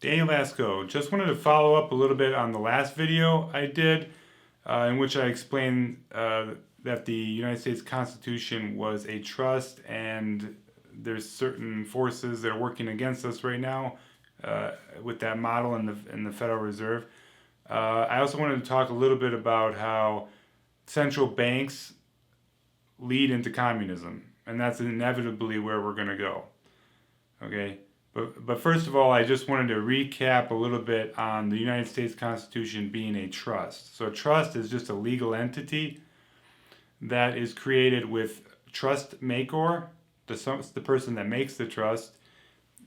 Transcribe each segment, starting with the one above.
Daniel Vasco. Just wanted to follow up a little bit on the last video I did, in which I explained that the United States Constitution was a trust, and there's certain forces that are working against us right now with that model in the Federal Reserve. I also wanted to talk a little bit about how central banks lead into communism, and that's inevitably where we're going to go. Okay. But first of all, I just wanted to recap a little bit on the United States Constitution being a trust. So a trust is just a legal entity that is created with trust maker, the person that makes the trust,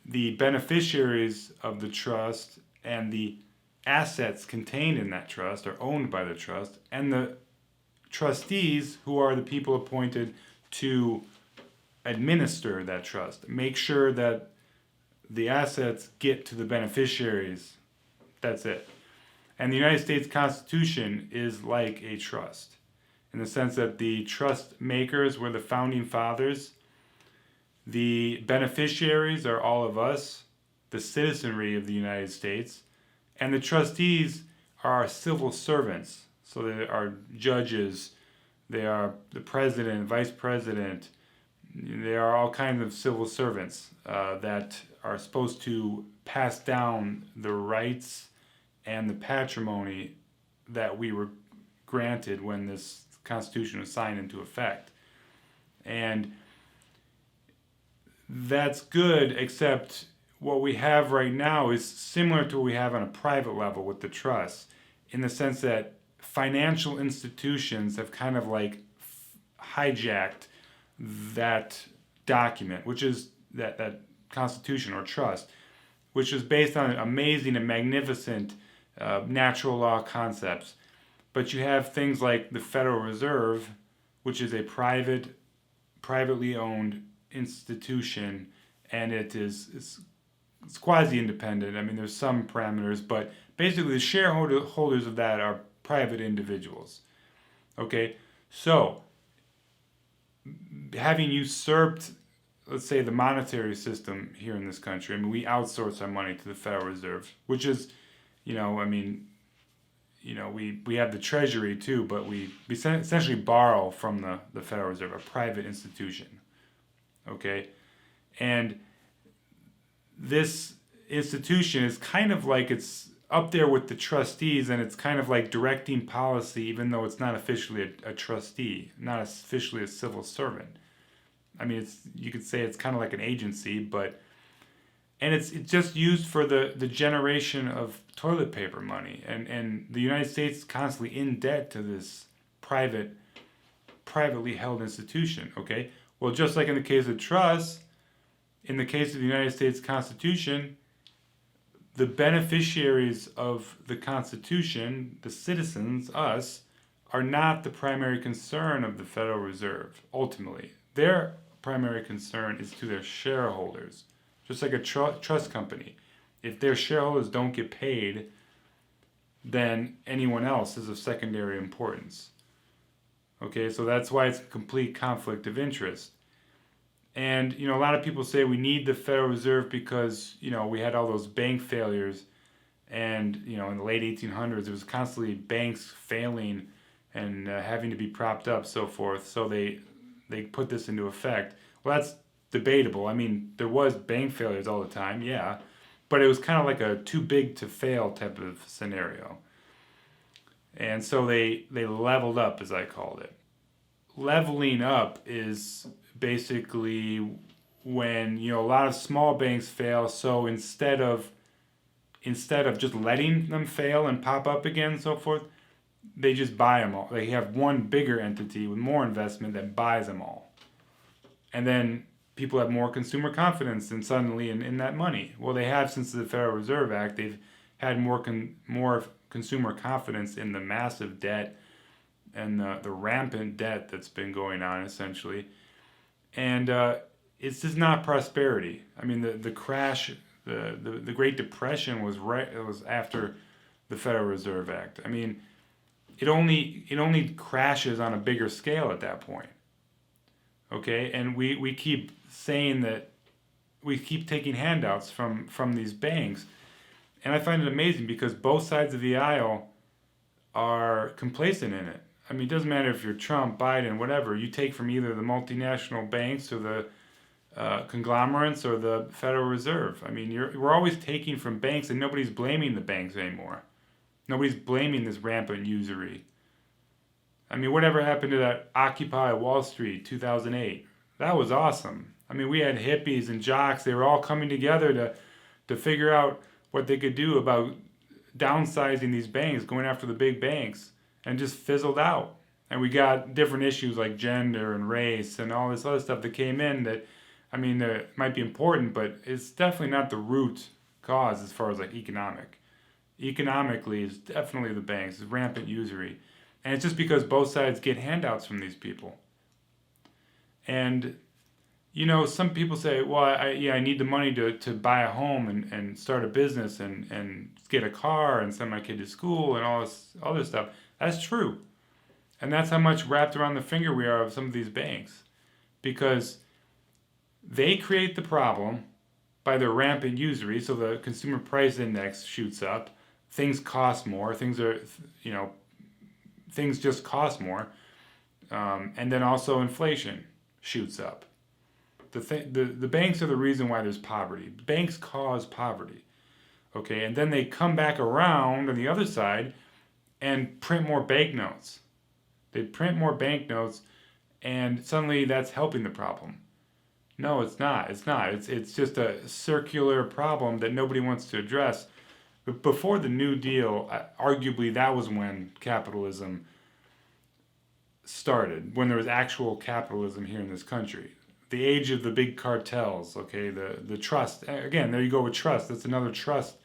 the beneficiaries of the trust, and the assets contained in that trust are owned by the trust, and the trustees, who are the people appointed to administer that trust, make sure that the assets get to the beneficiaries. That's it. And the United States Constitution is like a trust in the sense that the trust makers were the founding fathers. The beneficiaries are all of us, the citizenry of the United States. And the trustees are our civil servants. So they are judges, they are the president, vice president. They are all kinds of civil servants that are supposed to pass down the rights and the patrimony that we were granted when this Constitution was signed into effect. And that's good, except what we have right now is similar to what we have on a private level with the trust, in the sense that financial institutions have kind of like hijacked that document, which is that constitution or trust, which is based on amazing and magnificent natural law concepts. But you have things like the Federal Reserve, which is a privately owned institution, and it's quasi-independent. I mean, there's some parameters, but basically the shareholders of that are private individuals. Okay, so having usurped, let's say, the monetary system here in this country, I mean, we outsource our money to the Federal Reserve, which is, we have the Treasury too, but we essentially borrow from the Federal Reserve, a private institution. Okay, and this institution is kind of like, it's up there with the trustees, and it's kind of like directing policy, even though it's not officially a trustee, not officially a civil servant. I mean, you could say it's kind of like an agency, and it's just used for the generation of toilet paper money, and the United States is constantly in debt to this privately held institution. Okay, well, just like in the case of trusts, in the case of the United States Constitution, the beneficiaries of the Constitution, the citizens, us, are not the primary concern of the Federal Reserve, ultimately. Their primary concern is to their shareholders, just like a trust company. If their shareholders don't get paid, then anyone else is of secondary importance. Okay, so that's why it's a complete conflict of interest. And, a lot of people say we need the Federal Reserve because, we had all those bank failures. And, in the late 1800s, there was constantly banks failing and having to be propped up, so forth. So they put this into effect. Well, that's debatable. I mean, there was bank failures all the time, yeah. But it was kind of like a too big to fail type of scenario. And so they leveled up, as I called it. Leveling up is basically when a lot of small banks fail, so instead of just letting them fail and pop up again and so forth, they just buy them all. They have one bigger entity with more investment that buys them all, and then people have more consumer confidence and suddenly in that money. Well, they have, since the Federal Reserve Act, they've had more consumer confidence in the massive debt and the rampant debt that's been going on, essentially. And it's just not prosperity. I mean, the crash, the Great Depression was after the Federal Reserve Act. I mean, it only crashes on a bigger scale at that point. Okay, and we keep saying that we keep taking handouts from these banks, And I find it amazing because both sides of the aisle are complacent in it. I mean, it doesn't matter if you're Trump, Biden, whatever. You take from either the multinational banks or the conglomerates or the Federal Reserve. I mean, we're always taking from banks, and nobody's blaming the banks anymore. Nobody's blaming this rampant usury. I mean, whatever happened to that Occupy Wall Street 2008? That was awesome. I mean, we had hippies and jocks. They were all coming together to figure out what they could do about downsizing these banks, going after the big banks, and just fizzled out. And we got different issues like gender and race and all this other stuff that came in that, I mean, that might be important, but it's definitely not the root cause as far as like economic. Economically, it's definitely the banks, it's rampant usury. And it's just because both sides get handouts from these people. And, you know, some people say, well, I need the money to buy a home and start a business and get a car and send my kid to school and all this other stuff. That's true. And that's how much wrapped around the finger we are of some of these banks. Because they create the problem by their rampant usury, so the consumer price index shoots up. Things cost more. Things just cost more. And then also inflation shoots up. The banks are the reason why there's poverty. Banks cause poverty. Okay, and then they come back around on the other side and print more banknotes. They print more banknotes, and suddenly that's helping the problem. No, it's not. It's not. It's just a circular problem that nobody wants to address. But before the New Deal, arguably that was when capitalism started, when there was actual capitalism here in this country. The age of the big cartels, okay, the trust. Again, there you go with trust. That's another trust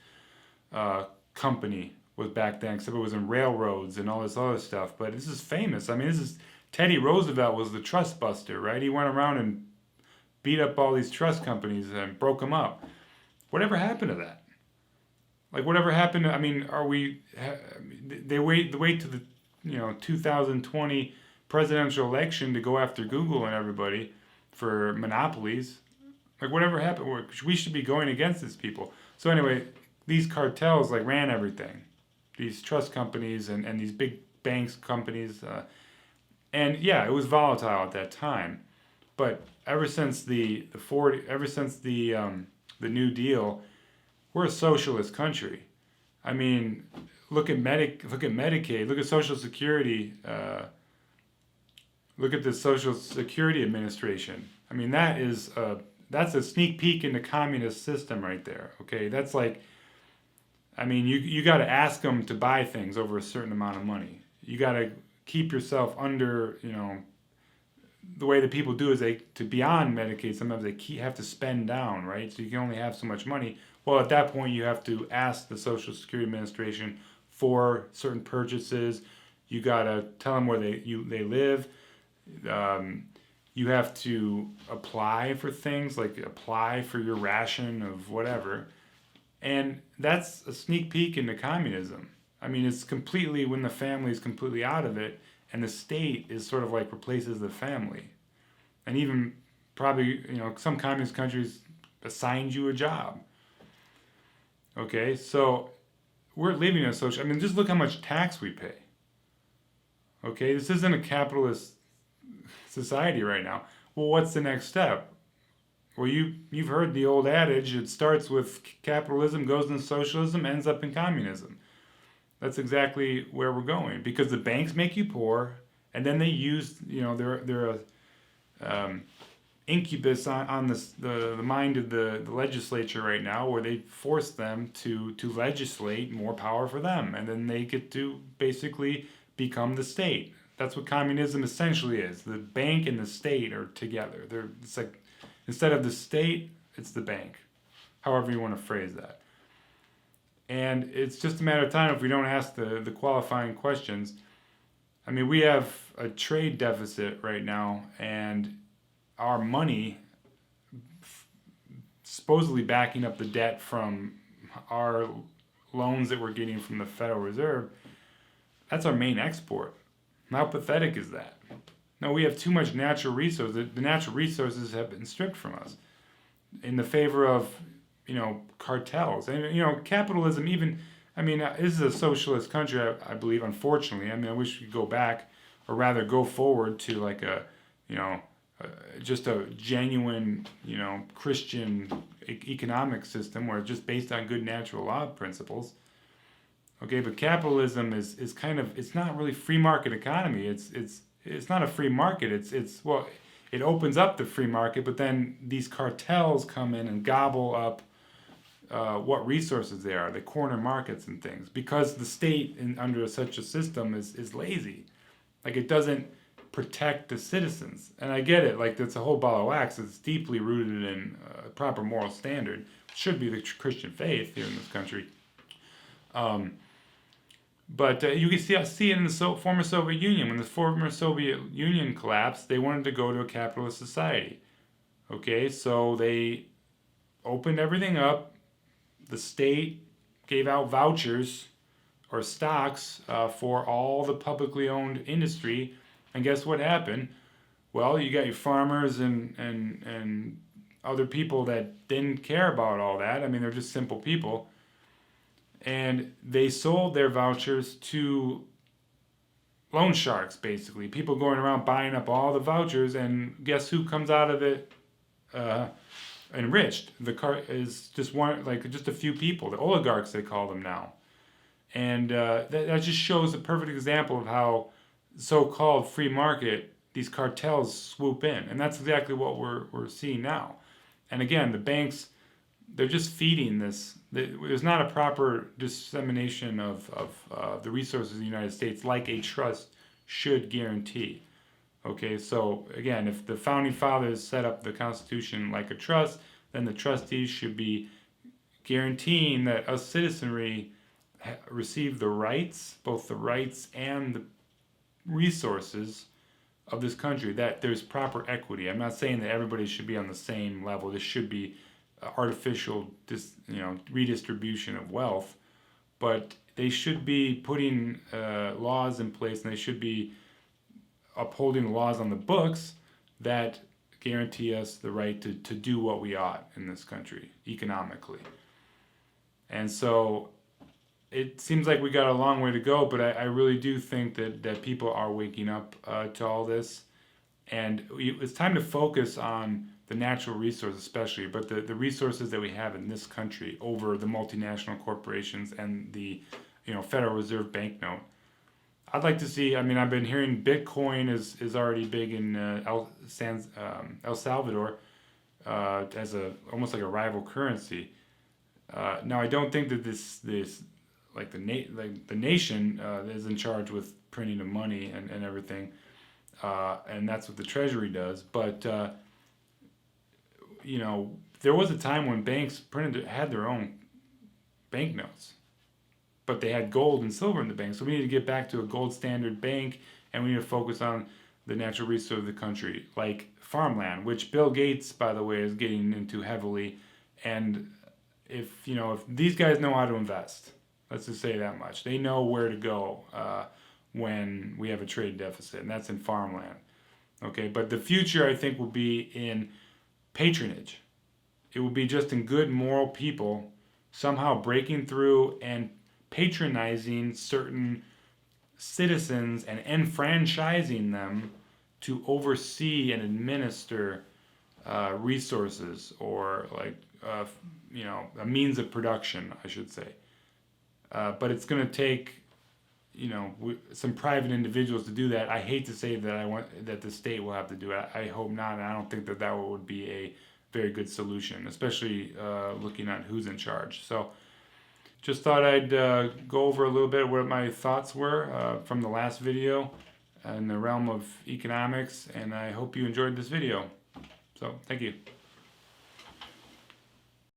company was back then, except it was in railroads and all this other stuff. But this is famous. I mean, Teddy Roosevelt was the trust buster, right? He went around and beat up all these trust companies and broke them up. Whatever happened to that? Like, whatever happened to, I mean, they wait to the 2020 presidential election to go after Google and everybody for monopolies. Like, whatever happened, we should be going against these people. So anyway, these cartels like ran everything. These trust companies and these big banks companies. And yeah, it was volatile at that time. But ever since the New Deal, we're a socialist country. I mean, look at Medicaid, look at Social Security, look at the Social Security Administration. I mean, that's a sneak peek into communist system right there. Okay, that's like, I mean, you got to ask them to buy things over a certain amount of money. You got to keep yourself under, the way that people do is to be on Medicaid, sometimes they have to spend down, right? So you can only have so much money. Well, at that point, you have to ask the Social Security Administration for certain purchases. You got to tell them where they live. You have to apply for things, like apply for your ration of whatever. And that's a sneak peek into communism. I mean, it's completely when the family is completely out of it, and the state is sort of like replaces the family. And even probably, some communist countries assigned you a job. Okay, so we're living in a social, I mean, just look how much tax we pay. Okay, this isn't a capitalist society right now. Well, what's the next step? Well, you've heard the old adage, it starts with capitalism, goes into socialism, ends up in communism. That's exactly where we're going, because the banks make you poor, and then they use, they're a incubus on the mind of the legislature right now, where they force them to legislate more power for them, and then they get to basically become the state. That's what communism essentially is. The bank and the state are together. It's like, instead of the state, it's the bank. However you want to phrase that. And it's just a matter of time if we don't ask the qualifying questions. I mean, we have a trade deficit right now, and our money supposedly backing up the debt from our loans that we're getting from the Federal Reserve, that's our main export. How pathetic is that? No, we have too much natural resources. The natural resources have been stripped from us in the favor of, cartels. And, capitalism even, this is a socialist country, I believe, unfortunately. I wish we could go back, or rather go forward to like just a genuine, Christian economic system where it's just based on good natural law principles. Okay, but capitalism is kind of, it's not really free market economy. It's not a free market. It opens up the free market, but then these cartels come in and gobble up what resources they are. They corner markets and things because the state under such a system is lazy. Like, it doesn't protect the citizens. And I get it. Like, that's a whole ball of wax. It's deeply rooted in a proper moral standard. It should be the Christian faith here in this country. But you can see it in the former Soviet Union. When the former Soviet Union collapsed, they wanted to go to a capitalist society. Okay, so they opened everything up. The state gave out vouchers or stocks for all the publicly owned industry. And guess what happened? Well, you got your farmers and other people that didn't care about all that. They're just simple people. And they sold their vouchers to loan sharks, basically. People going around buying up all the vouchers, and guess who comes out of it enriched? The car is just a few people, the oligarchs they call them now. And that just shows a perfect example of how so-called free market, these cartels swoop in. And that's exactly what we're seeing now. And again, the banks, they're just feeding this. There's not a proper dissemination of the resources of the United States like a trust should guarantee. Okay, so again, if the Founding Fathers set up the Constitution like a trust, then the trustees should be guaranteeing that us citizenry receive the rights, both the rights and the resources of this country, that there's proper equity. I'm not saying that everybody should be on the same level. This should be artificial redistribution of wealth, but they should be putting laws in place, and they should be upholding the laws on the books that guarantee us the right to do what we ought in this country economically. And so it seems like we got a long way to go, but I really do think that people are waking up to all this, and it's time to focus on the natural resources especially, but the resources that we have in this country over the multinational corporations and the Federal Reserve banknote. I'd like to see, I've been hearing Bitcoin is already big in El Salvador as almost like a rival currency. Now, I don't think that this like the nation is in charge with printing of money and everything, and that's what the Treasury does. But there was a time when banks had their own banknotes, but they had gold and silver in the bank. So we need to get back to a gold standard bank, and we need to focus on the natural resources of the country, like farmland, which Bill Gates, by the way, is getting into heavily. And if these guys know how to invest, let's just say that much. They know where to go when we have a trade deficit, and that's in farmland. Okay, but the future, I think, will be in patronage. It will be just in good moral people somehow breaking through and patronizing certain citizens and enfranchising them to oversee and administer resources, or a means of production, I should say. But it's going to take some private individuals to do that. I hate to say that the state will have to do it. I hope not, and I don't think that would be a very good solution, especially looking at who's in charge. So just thought I'd go over a little bit what my thoughts were from the last video in the realm of economics, and I hope you enjoyed this video. So thank you.